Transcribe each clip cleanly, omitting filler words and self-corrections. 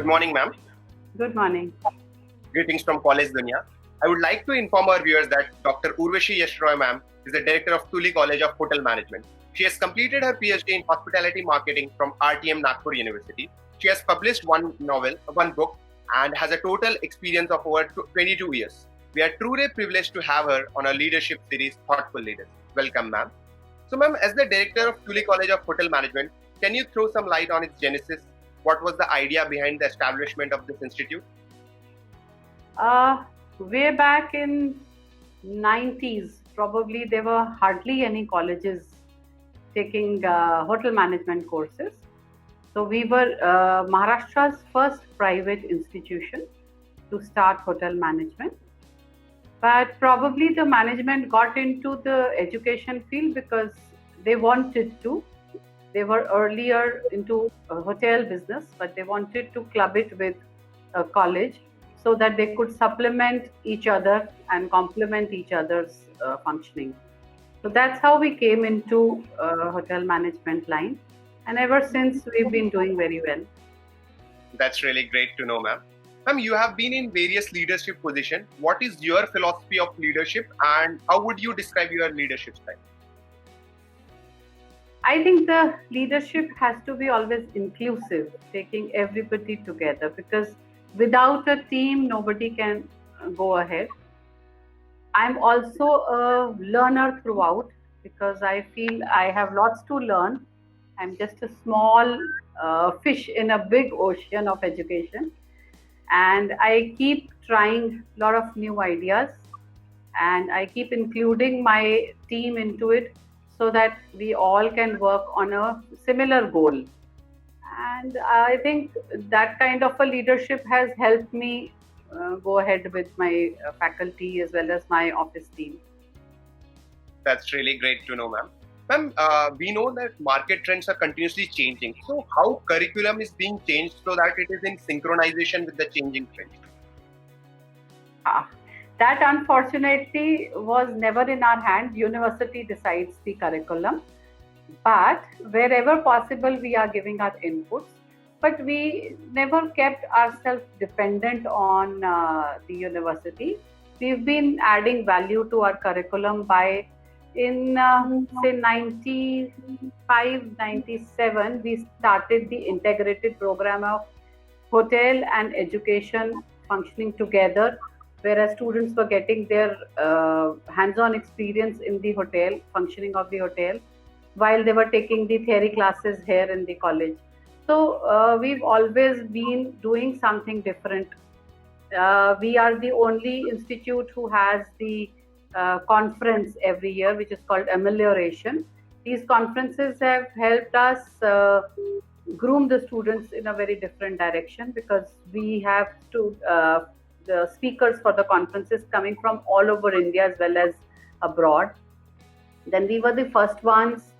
morning, ma'am. Good morning. Greetings from College Dunya. I would like to inform our viewers that Dr. Urvashi Yashroy, ma'am, is the director of Tuli College of Hotel Management. She has completed her PhD in hospitality marketing from RTM Nagpur University. She has published one book, and has a total experience of over 22 years. We are truly privileged to have her on our leadership series, Thoughtful Leaders. Welcome, ma'am. So, ma'am, as the director of Tuli College of Hotel Management, can you throw some light on its genesis? What was the idea behind the establishment of this institute? Way back in 90s, probably there were hardly any colleges taking hotel management courses. So we were Maharashtra's first private institution to start hotel management. But probably the management got into the education field because they wanted to. They were earlier into hotel business, but they wanted to club it with a college so that they could supplement each other and complement each other's functioning. So that's how we came into hotel management line. And ever since, we've been doing very well. That's really great to know, ma'am. Ma'am, you have been in various leadership positions. What is your philosophy of leadership, and how would you describe your leadership style? I think the leadership has to be always inclusive, taking everybody together, because without a team, nobody can go ahead. I'm also a learner throughout because I feel I have lots to learn. I'm just a small fish in a big ocean of education. And I keep trying a lot of new ideas, and I keep including my team into it so that we all can work on a similar goal. And I think that kind of a leadership has helped me go ahead with my faculty as well as my office team. That's really great to know, ma'am. Ma'am, we know that market trends are continuously changing. So how curriculum is being changed so that it is in synchronization with the changing trends? That unfortunately was never in our hand. University decides the curriculum. But wherever possible, we are giving our inputs. But we never kept ourselves dependent on the university. We've been adding value to our curriculum by, in say 95, 97, we started the integrated program of hotel and education functioning together, whereas students were getting their hands-on experience in the hotel, functioning of the hotel, while they were taking the theory classes here in the college. So we've always been doing something different. We are the only institute who has the conference every year, which is called Amelioration. These conferences have helped us groom the students in a very different direction, because we have the speakers for the conferences coming from all over India as well as abroad. Then we were the first ones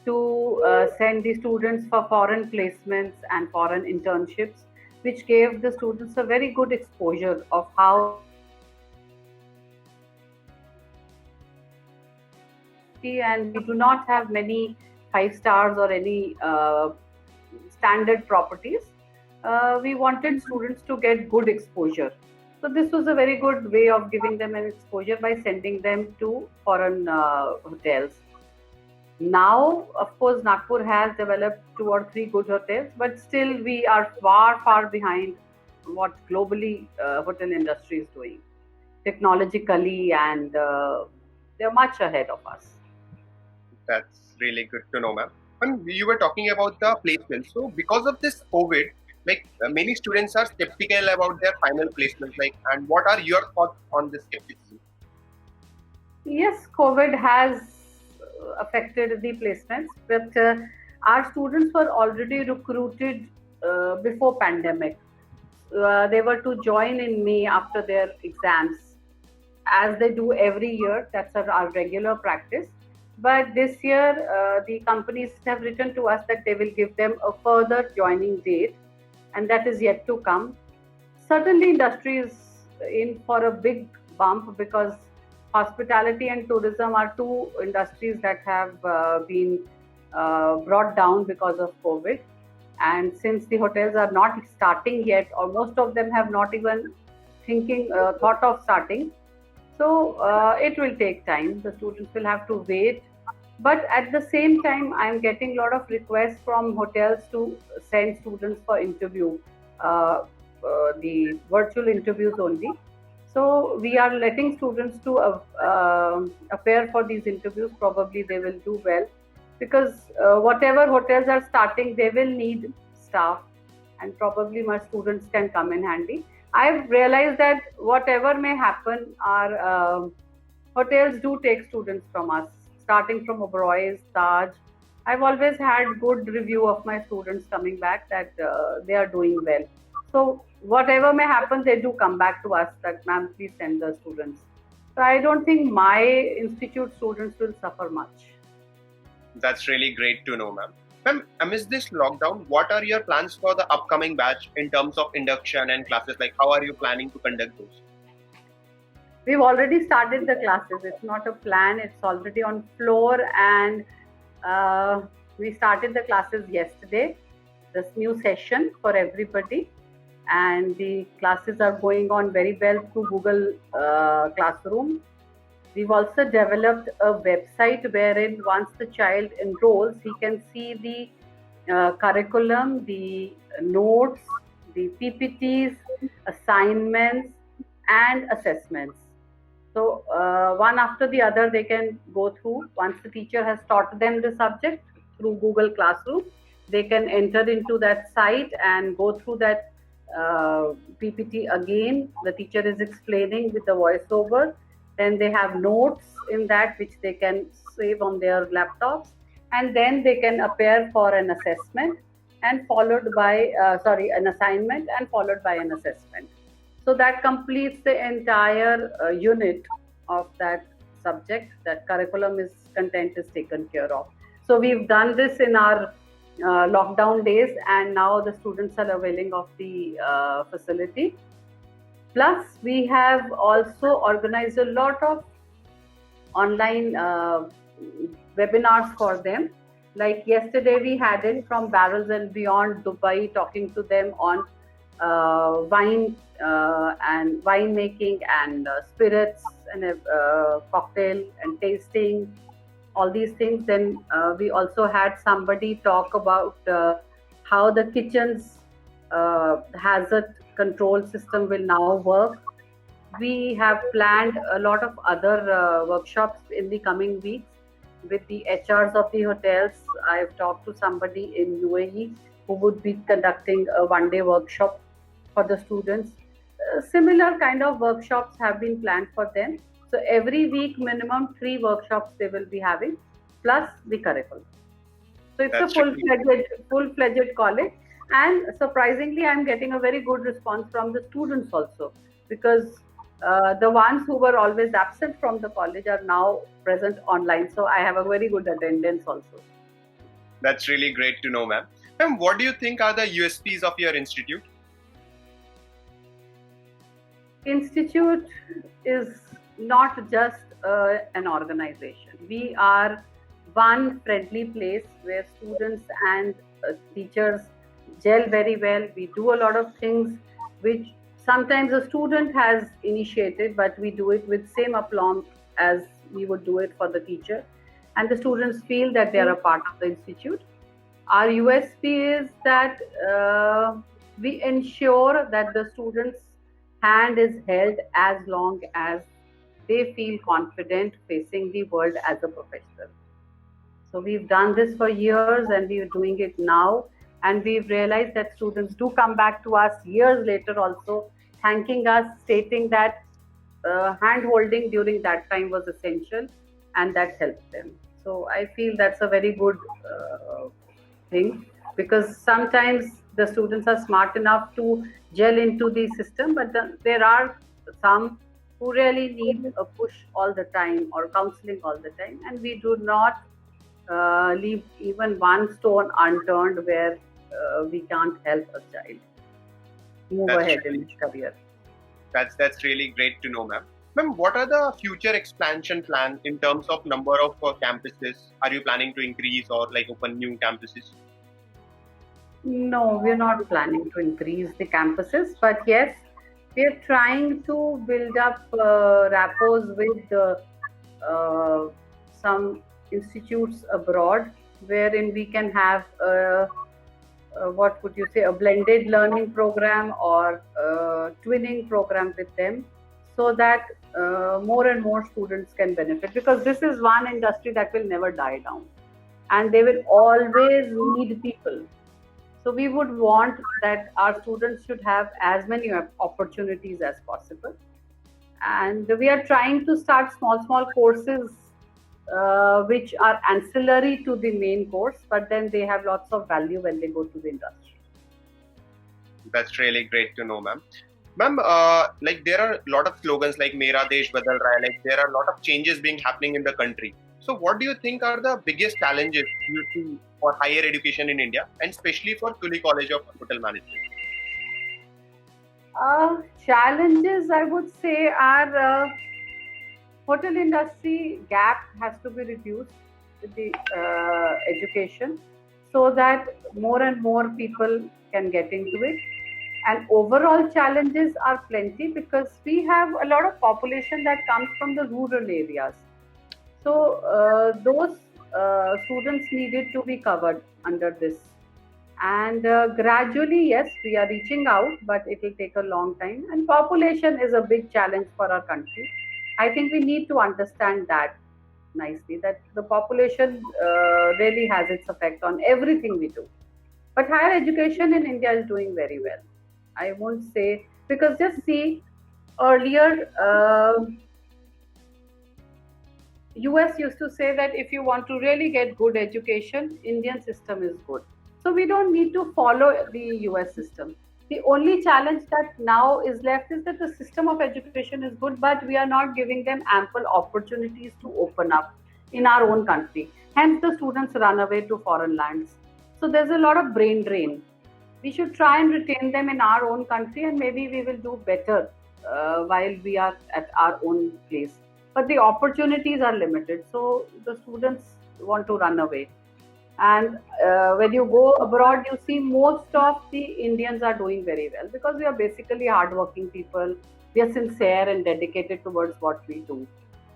to send the students for foreign placements and foreign internships, which gave the students a very good exposure of how and we do not have many 5 stars or any standard properties. We wanted students to get good exposure. So this was a very good way of giving them an exposure by sending them to foreign hotels. Now, of course, Nagpur has developed 2 or 3 good hotels, but still we are far, far behind what globally hotel industry is doing technologically, and they're much ahead of us. That's really good to know, ma'am. When you were talking about the placement, so because of this COVID, like many students are skeptical about their final placements. Like, and what are your thoughts on this skepticism? Yes, COVID has affected the placements, but our students were already recruited before pandemic. They were to join in May after their exams, as they do every year. That's our regular practice. But this year, the companies have written to us that they will give them a further joining date, and that is yet to come. Certainly, industry is in for a big bump, because hospitality and tourism are 2 industries that have been brought down because of COVID. And since the hotels are not starting yet, or most of them have not even thought of starting, so it will take time. The students will have to wait. But at the same time, I'm getting a lot of requests from hotels to send students for interview, the virtual interviews only. So we are letting students to appear for these interviews. Probably they will do well, because whatever hotels are starting, they will need staff, and probably my students can come in handy. I've realized that whatever may happen, our hotels do take students from us, starting from Oberoi's, Taj. I've always had good review of my students coming back, that they are doing well. So whatever may happen, they do come back to us that, ma'am, please send the students. So I don't think my institute students will suffer much. That's really great to know, ma'am. Ma'am, amidst this lockdown, what are your plans for the upcoming batch in terms of induction and classes? Like, how are you planning to conduct those? We've already started the classes. It's not a plan. It's already on floor, and we started the classes yesterday. This new session for everybody, and the classes are going on very well through Google Classroom. We've also developed a website wherein once the child enrolls, he can see the curriculum, the notes, the PPTs, assignments, and assessments. So one after the other, they can go through. Once the teacher has taught them the subject through Google Classroom, they can enter into that site and go through that PPT again. The teacher is explaining with the voiceover. Then they have notes in that which they can save on their laptops, and then they can appear for an assessment and followed by an assignment and followed by an assessment. So that completes the entire unit of that subject. That curriculum content is taken care of. So we've done this in our lockdown days, and now the students are availing of the facility. Plus, we have also organized a lot of online webinars for them. Like yesterday, we had in from Barrels and Beyond Dubai, talking to them on wine and winemaking and spirits and cocktail and tasting, all these things. Then we also had somebody talk about how the kitchen's hazard control system will now work. We have planned a lot of other workshops in the coming weeks with the HRs of the hotels. I've talked to somebody in UAE who would be conducting a one-day workshop for the students. Similar kind of workshops have been planned for them. So every week, minimum 3 workshops they will be having, plus the curriculum. So it's a full-fledged college. And surprisingly, I'm getting a very good response from the students also, because the ones who were always absent from the college are now present online. So I have a very good attendance also. That's really great to know, ma'am. Ma'am, what do you think are the USPs of your institute? Institute is not just an organization. We are one friendly place where students and teachers gel very well. We do a lot of things which sometimes a student has initiated, but we do it with same aplomb as we would do it for the teacher, and the students feel that they are a part of the institute. Our USP is that we ensure that the students' hand is held as long as they feel confident facing the world as a professional. So we've done this for years, and we're doing it now. And we've realized that students do come back to us years later also, thanking us, stating that hand-holding during that time was essential, and that helped them. So I feel that's a very good thing, because sometimes the students are smart enough to gel into the system, but there are some who really need a push all the time or counseling all the time, and we do not leave even one stone unturned where we can't help a child move ahead in his career. That's really great to know, ma'am. Ma'am, what are the future expansion plans in terms of number of campuses? Are you planning to increase or like open new campuses? No, we're not planning to increase the campuses, but yes, we're trying to build up rapport with uh, some institutes abroad, wherein we can have what would you say, a blended learning program or twinning program with them, so that more and more students can benefit, because this is one industry that will never die down and they will always need people. So we would want that our students should have as many opportunities as possible. And we are trying to start small courses which are ancillary to the main course, but then they have lots of value when they go to the industry. That's really great to know, ma'am. Ma'am, like there are a lot of slogans like Mera Desh Badal Raha hai, like there are a lot of changes being happening in the country. So what do you think are the biggest challenges you see for higher education in India, and especially for Tuli College of Hotel Management? Challenges, I would say, are hotel industry gap has to be reduced with the education, so that more and more people can get into it. And overall challenges are plenty, because we have a lot of population that comes from the rural areas. So those students needed to be covered under this. And gradually, yes, we are reaching out, but it will take a long time. And population is a big challenge for our country. I think we need to understand that nicely, that the population really has its effect on everything we do. But higher education in India is doing very well. I won't say, because just see, earlier US used to say that if you want to really get good education, Indian system is good. So we don't need to follow the US system. The only challenge that now is left is that the system of education is good, but we are not giving them ample opportunities to open up in our own country. Hence, the students run away to foreign lands. So there's a lot of brain drain. We should try and retain them in our own country, and maybe we will do better while we are at our own place. But the opportunities are limited, so the students want to run away. And when you go abroad, you see most of the Indians are doing very well, because we are basically hardworking people. We are sincere and dedicated towards what we do.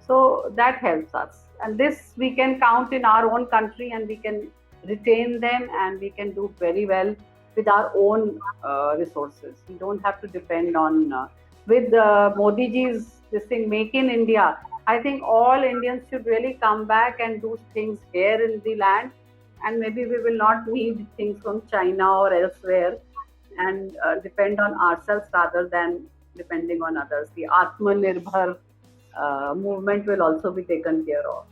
So that helps us. And this we can count in our own country, and we can retain them, and we can do very well with our own resources. We don't have to depend on, with Modi ji's this thing, Make in India. I think all Indians should really come back and do things here in the land, and maybe we will not need things from China or elsewhere, and depend on ourselves rather than depending on others. The Atmanirbhar movement will also be taken care of.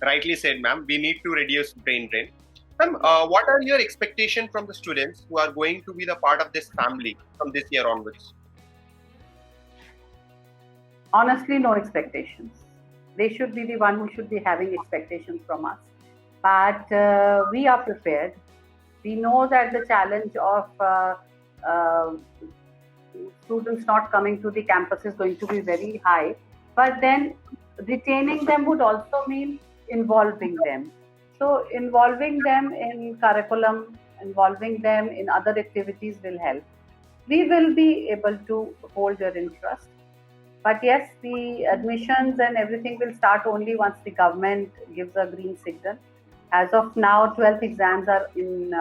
Rightly said, ma'am. We need to reduce brain drain. Ma'am, what are your expectations from the students who are going to be the part of this family from this year onwards? Honestly, no expectations. They should be the one who should be having expectations from us. But we are prepared. We know that the challenge of students not coming to the campus is going to be very high. But then retaining them would also mean involving them. So involving them in curriculum, involving them in other activities will help. We will be able to hold their interest. But yes, the admissions and everything will start only once the government gives a green signal. As of now, 12th exams are in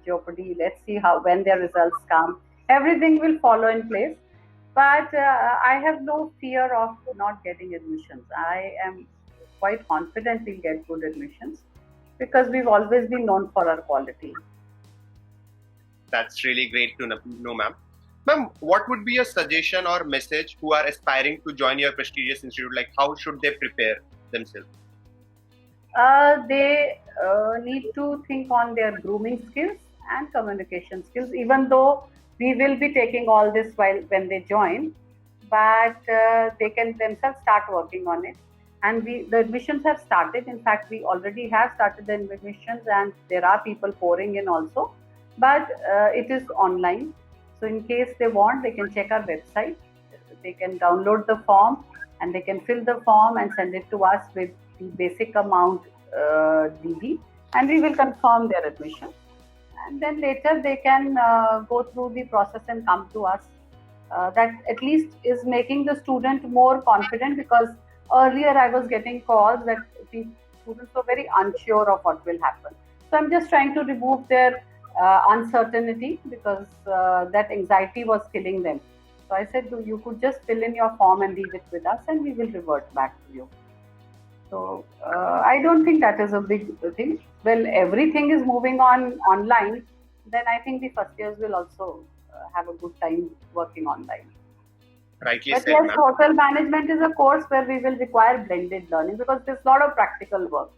jeopardy. Let's see how, when their results come, everything will follow in place. But I have no fear of not getting admissions. I am quite confident we'll get good admissions, because we've always been known for our quality. That's really great to know, ma'am. Ma'am, what would be your suggestion or message who are aspiring to join your prestigious institute? Like, how should they prepare themselves? They need to think on their grooming skills and communication skills, even though we will be taking all this while when they join, but they can themselves start working on it. And the admissions have started. In fact, we already have started the admissions, and there are people pouring in also, but it is online. So in case they want, they can check our website. They can download the form, and they can fill the form and send it to us with the basic amount DD, and we will confirm their admission. and then later they can go through the process and come to us. That at least is making the student more confident, because earlier I was getting calls that the students were very unsure of what will happen. So I'm just trying to remove their uncertainty, because that anxiety was killing them. So I said, you could just fill in your form and leave it with us, and we will revert back to you. So I don't think that is a big thing. Well, everything is moving on online. Then I think the first years will also have a good time working online. Rightly But said, yes, ma'am. hotel management is a course where we will require blended learning, because there's a lot of practical work.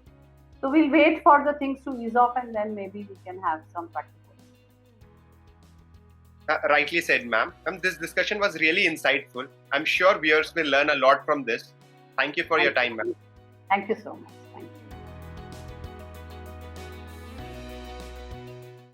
So we'll wait for the things to ease off, and then maybe we can have some practical. Rightly said, ma'am. This discussion was really insightful. I'm sure viewers will learn a lot from this. Thank you for your time, ma'am. Thank you so much.